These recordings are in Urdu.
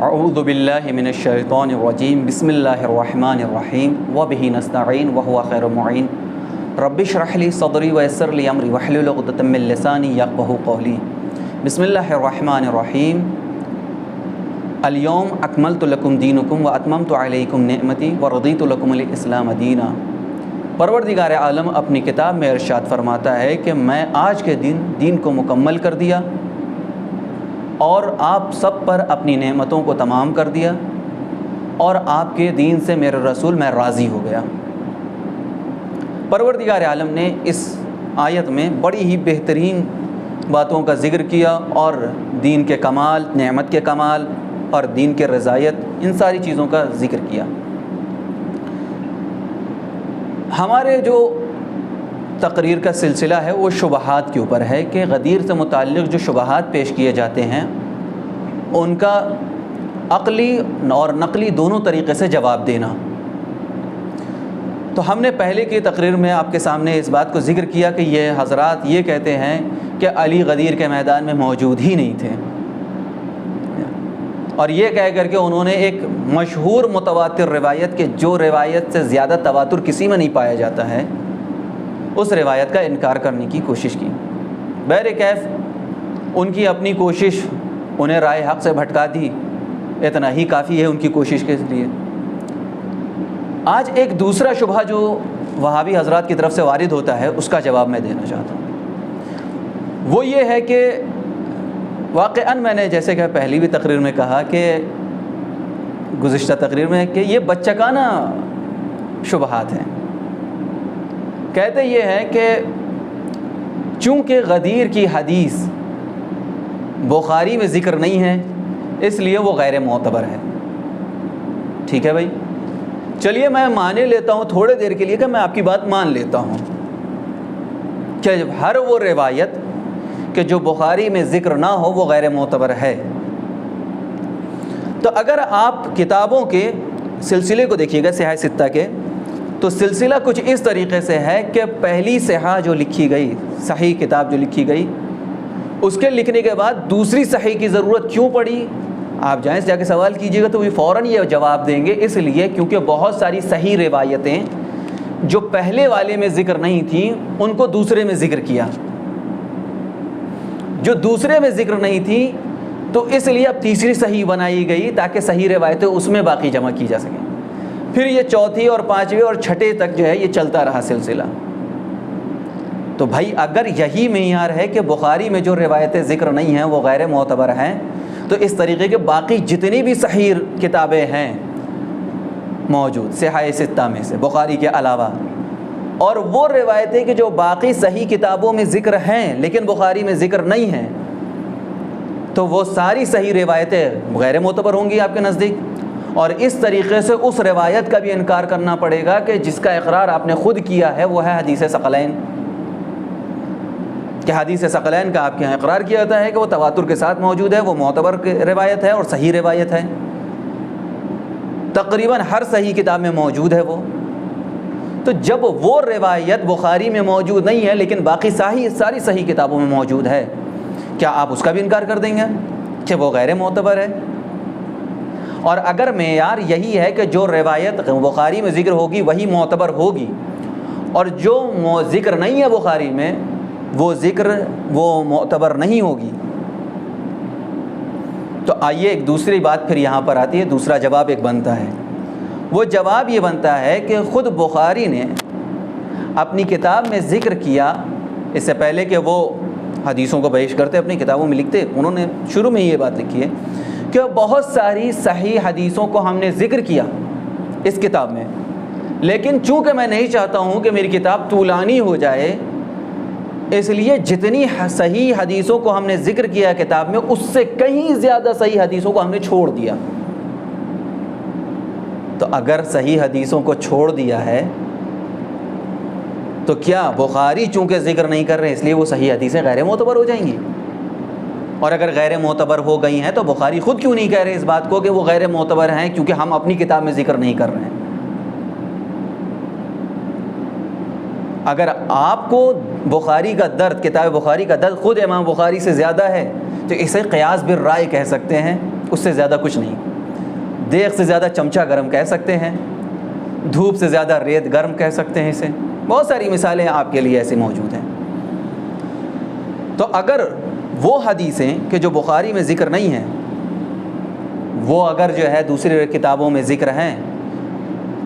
اعوذ باللہ من الشیطان الرجیم بسم اللہ الرحمن الرحیم وبہ نستعین وہو خیر المعین رب اشرح لی صدری ویسر لی امری واحلل عقدۃ من لسانی یفقہوا قولی بسم اللہ الرحمن الرحیم الیوم اکملت لکم دینکم واتممت علیکم نعمتی ورضیت لکم الاسلام دینا۔ پروردگار عالم اپنی کتاب میں ارشاد فرماتا ہے کہ میں آج کے دین کو مکمل کر دیا اور آپ سب پر اپنی نعمتوں کو تمام کر دیا اور آپ کے دین سے میرے رسول میں راضی ہو گیا۔ پروردگار عالم نے اس آیت میں بڑی ہی بہترین باتوں کا ذکر کیا اور دین کے کمال، نعمت کے کمال اور دین کے رضایت، ان ساری چیزوں کا ذکر کیا۔ ہمارے جو تقریر کا سلسلہ ہے وہ شبہات کے اوپر ہے کہ غدیر سے متعلق جو شبہات پیش کیے جاتے ہیں ان کا عقلی اور نقلی دونوں طریقے سے جواب دینا۔ تو ہم نے پہلے کی تقریر میں آپ کے سامنے اس بات کو ذکر کیا کہ یہ حضرات یہ کہتے ہیں کہ علی غدیر کے میدان میں موجود ہی نہیں تھے، اور یہ کہہ کر کے انہوں نے ایک مشہور متواتر روایت کہ جو روایت سے زیادہ تواتر کسی میں نہیں پایا جاتا ہے اس روایت کا انکار کرنے کی کوشش کی۔ بہرکیف ان کی اپنی کوشش انہیں رائے حق سے بھٹکا دی، اتنا ہی کافی ہے ان کی کوشش کے لیے۔ آج ایک دوسرا شبہ جو وہابی حضرات کی طرف سے وارد ہوتا ہے اس کا جواب میں دینا چاہتا ہوں۔ وہ یہ ہے کہ واقعاً میں نے جیسے کہ پہلی بھی تقریر میں کہا کہ گزشتہ تقریر میں کہ یہ بچگانہ شبہات ہیں۔ کہتے یہ ہیں کہ چونکہ غدیر کی حدیث بخاری میں ذکر نہیں ہے اس لیے وہ غیر معتبر ہے۔ ٹھیک ہے بھائی، چلیے میں مانے لیتا ہوں تھوڑے دیر کے لیے کہ میں آپ کی بات مان لیتا ہوں کہ ہر وہ روایت کہ جو بخاری میں ذکر نہ ہو وہ غیر معتبر ہے۔ تو اگر آپ کتابوں کے سلسلے کو دیکھیے گا صحاح ستہ کے، تو سلسلہ کچھ اس طریقے سے ہے کہ پہلی صحاح جو لکھی گئی، صحیح کتاب جو لکھی گئی، اس کے لکھنے کے بعد دوسری صحیح کی ضرورت کیوں پڑی؟ آپ جائیں جا کے سوال کیجیے گا تو وہ فوراً یہ جواب دیں گے، اس لیے کیونکہ بہت ساری صحیح روایتیں جو پہلے والے میں ذکر نہیں تھیں ان کو دوسرے میں ذکر کیا، جو دوسرے میں ذکر نہیں تھی تو اس لیے اب تیسری صحیح بنائی گئی تاکہ صحیح روایتیں اس میں باقی جمع کی جا سکیں۔ پھر یہ چوتھی اور پانچویں اور چھٹے تک جو ہے یہ چلتا رہا سلسلہ۔ تو بھائی اگر یہی معیار ہے کہ بخاری میں جو روایتیں ذکر نہیں ہیں وہ غیر معتبر ہیں، تو اس طریقے کے باقی جتنی بھی صحیح کتابیں ہیں موجود صحاح ستہ میں سے بخاری کے علاوہ، اور وہ روایتیں کہ جو باقی صحیح کتابوں میں ذکر ہیں لیکن بخاری میں ذکر نہیں ہیں، تو وہ ساری صحیح روایتیں غیر معتبر ہوں گی آپ کے نزدیک، اور اس طریقے سے اس روایت کا بھی انکار کرنا پڑے گا کہ جس کا اقرار آپ نے خود کیا ہے وہ ہے حدیث ثقلین، کہ حدیث ثقلین کا آپ کے یہاں اقرار کیا جاتا ہے کہ وہ تواتر کے ساتھ موجود ہے، وہ معتبر روایت ہے اور صحیح روایت ہے، تقریباً ہر صحیح کتاب میں موجود ہے وہ۔ تو جب وہ روایت بخاری میں موجود نہیں ہے لیکن باقی ساری صحیح کتابوں میں موجود ہے، کیا آپ اس کا بھی انکار کر دیں گے کہ وہ غیر معتبر ہے؟ اور اگر معیار یہی ہے کہ جو روایت بخاری میں ذکر ہوگی وہی معتبر ہوگی اور جو ذکر نہیں ہے بخاری میں وہ معتبر نہیں ہوگی، تو آئیے ایک دوسری بات پھر یہاں پر آتی ہے، دوسرا جواب ایک بنتا ہے۔ وہ جواب یہ بنتا ہے کہ خود بخاری نے اپنی کتاب میں ذکر کیا، اس سے پہلے کہ وہ حدیثوں کو پیش کرتے اپنی کتابوں میں لکھتے، انہوں نے شروع میں یہ بات لکھی ہے کہ بہت ساری صحیح حدیثوں کو ہم نے ذکر کیا اس کتاب میں، لیکن چونکہ میں نہیں چاہتا ہوں کہ میری کتاب طولانی ہو جائے، اس لیے جتنی صحیح حدیثوں کو ہم نے ذکر کیا کتاب میں اس سے کہیں زیادہ صحیح حدیثوں کو ہم نے چھوڑ دیا۔ تو اگر صحیح حدیثوں کو چھوڑ دیا ہے تو کیا بخاری چونکہ ذکر نہیں کر رہے اس لیے وہ صحیح حدیثیں غیر معتبر ہو جائیں گی؟ اور اگر غیر معتبر ہو گئی ہیں تو بخاری خود کیوں نہیں کہہ رہے اس بات کو کہ وہ غیر معتبر ہیں کیونکہ ہم اپنی کتاب میں ذکر نہیں کر رہے ہیں؟ اگر آپ کو بخاری کا درد، کتاب بخاری کا درد خود امام بخاری سے زیادہ ہے تو اسے قیاس بالرائے کہہ سکتے ہیں، اس سے زیادہ کچھ نہیں۔ دیگ سے زیادہ چمچہ گرم کہہ سکتے ہیں، دھوپ سے زیادہ ریت گرم کہہ سکتے ہیں اسے. بہت ساری مثالیں آپ کے لیے ایسی موجود ہیں. تو اگر وہ حدیثیں کہ جو بخاری میں ذکر نہیں ہیں وہ اگر جو ہے دوسری کتابوں میں ذکر ہیں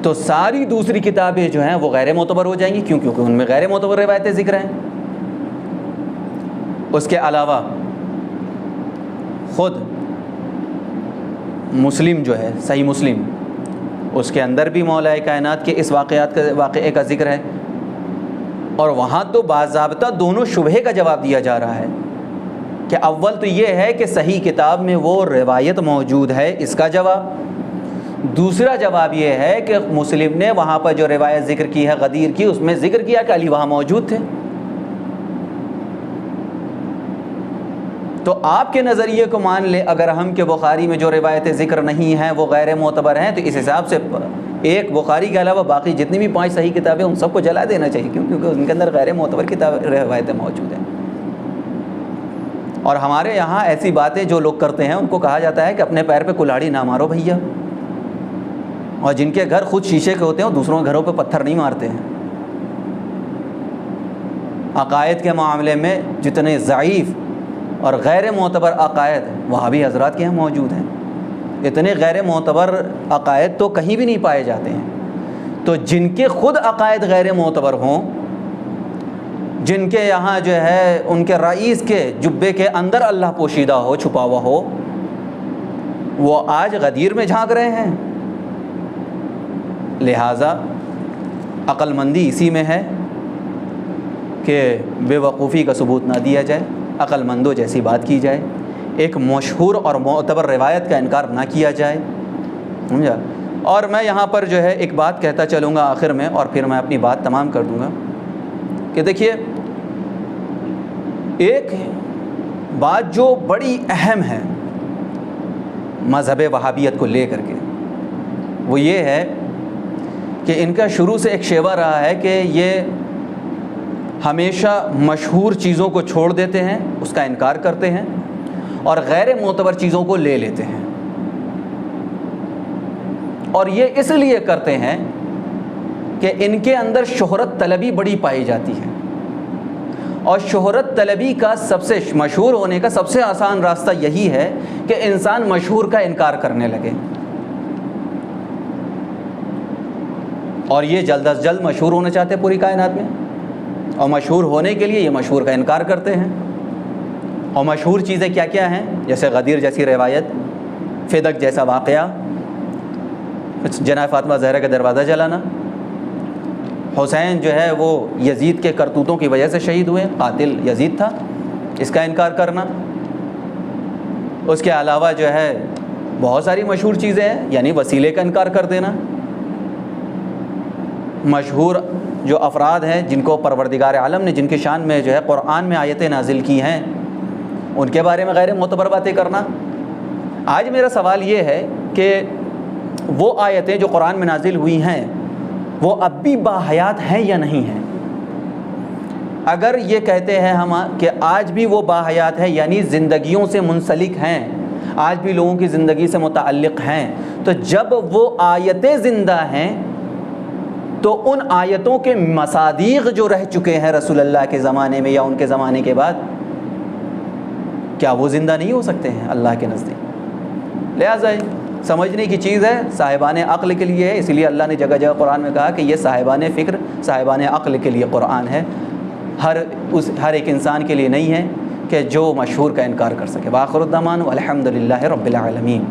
تو ساری دوسری کتابیں جو ہیں وہ غیر معتبر ہو جائیں گی، کیونکہ ان میں غیر معتبر روایتیں ذکر ہیں. اس کے علاوہ خود مسلم جو ہے، صحیح مسلم، اس کے اندر بھی مولا کائنات کے اس واقعے کا ذکر ہے، اور وہاں تو باضابطہ دونوں شبہے کا جواب دیا جا رہا ہے کہ اول تو یہ ہے کہ صحیح کتاب میں وہ روایت موجود ہے، اس کا جواب. دوسرا جواب یہ ہے کہ مسلم نے وہاں پر جو روایت ذکر کی ہے غدیر کی، اس میں ذکر کیا کہ علی وہاں موجود تھے. تو آپ کے نظریے کو مان لے اگر ہم کہ بخاری میں جو روایتیں ذکر نہیں ہیں وہ غیر معتبر ہیں، تو اس حساب سے ایک بخاری کے علاوہ باقی جتنی بھی 5 صحیح کتابیں ان سب کو جلا دینا چاہیے، کیونکہ ان کے اندر غیر معتبر روایتیں موجود ہیں. اور ہمارے یہاں ایسی باتیں جو لوگ کرتے ہیں ان کو کہا جاتا ہے کہ اپنے پیر پہ کلاڑی نہ مارو بھیا، اور جن کے گھر خود شیشے کے ہوتے ہیں وہ دوسروں کے گھروں پہ پتھر نہیں مارتے ہیں. عقائد کے معاملے میں جتنے ضعیف اور غیر معتبر عقائد وہابی حضرات کے یہاں موجود ہیں، اتنے غیر معتبر عقائد تو کہیں بھی نہیں پائے جاتے ہیں. تو جن کے خود عقائد غیر معتبر ہوں، جن کے یہاں جو ہے ان کے رئیس کے جبے کے اندر اللہ پوشیدہ ہو، چھپا ہوا ہو، وہ آج غدیر میں جھانک رہے ہیں. لہٰذا عقل مندی اسی میں ہے کہ بے وقوفی کا ثبوت نہ دیا جائے، عقل مندوں جیسی بات کی جائے، ایک مشہور اور معتبر روایت کا انکار نہ کیا جائے. سمجھا؟ اور میں یہاں پر جو ہے ایک بات کہتا چلوں گا آخر میں، اور پھر میں اپنی بات تمام کر دوں گا کہ دیکھیے ایک بات جو بڑی اہم ہے مذہب وہابیت کو لے کر کے، وہ یہ ہے کہ ان کا شروع سے ایک شیوہ رہا ہے کہ یہ ہمیشہ مشہور چیزوں کو چھوڑ دیتے ہیں، اس کا انکار کرتے ہیں، اور غیر معتبر چیزوں کو لے لیتے ہیں. اور یہ اس لیے کرتے ہیں کہ ان کے اندر شہرت طلبی بڑی پائی جاتی ہے، اور شہرت طلبی کا سب سے مشہور ہونے کا سب سے آسان راستہ یہی ہے کہ انسان مشہور کا انکار کرنے لگے، اور یہ جلد از جلد مشہور ہونا چاہتے ہیں پوری کائنات میں، اور مشہور ہونے کے لیے یہ مشہور کا انکار کرتے ہیں. اور مشہور چیزیں کیا کیا ہیں؟ جیسے غدیر جیسی روایت، فدق جیسا واقعہ، جناب فاطمہ زہرا کا دروازہ جلانا، حسین جو ہے وہ یزید کے کرتوتوں کی وجہ سے شہید ہوئے، قاتل یزید تھا، اس کا انکار کرنا. اس کے علاوہ جو ہے بہت ساری مشہور چیزیں ہیں، یعنی وسیلے کا انکار کر دینا. مشہور جو افراد ہیں جن کو پروردگار عالم نے جن کی شان میں جو ہے قرآن میں آیتیں نازل کی ہیں، ان کے بارے میں غیر معتبر باتیں کرنا. آج میرا سوال یہ ہے کہ وہ آیتیں جو قرآن میں نازل ہوئی ہیں وہ اب بھی باحیات ہیں یا نہیں ہیں؟ اگر یہ کہتے ہیں ہم کہ آج بھی وہ باحیات ہیں، یعنی زندگیوں سے منسلک ہیں، آج بھی لوگوں کی زندگی سے متعلق ہیں، تو جب وہ آیتیں زندہ ہیں تو ان آیتوں کے مصادیق جو رہ چکے ہیں رسول اللہ کے زمانے میں یا ان کے زمانے کے بعد، کیا وہ زندہ نہیں ہو سکتے ہیں اللہ کے نزدیک؟ لہٰذا سمجھنے کی چیز ہے، صاحبان عقل کے لیے ہے. اسی لیے اللہ نے جگہ جگہ قرآن میں کہا کہ یہ صاحبان فکر، صاحبان عقل کے لیے قرآن ہے، ہر ایک انسان کے لیے نہیں ہے کہ جو مشہور کا انکار کر سکے. وآخر الدعوانا الحمد للہ رب العالمین.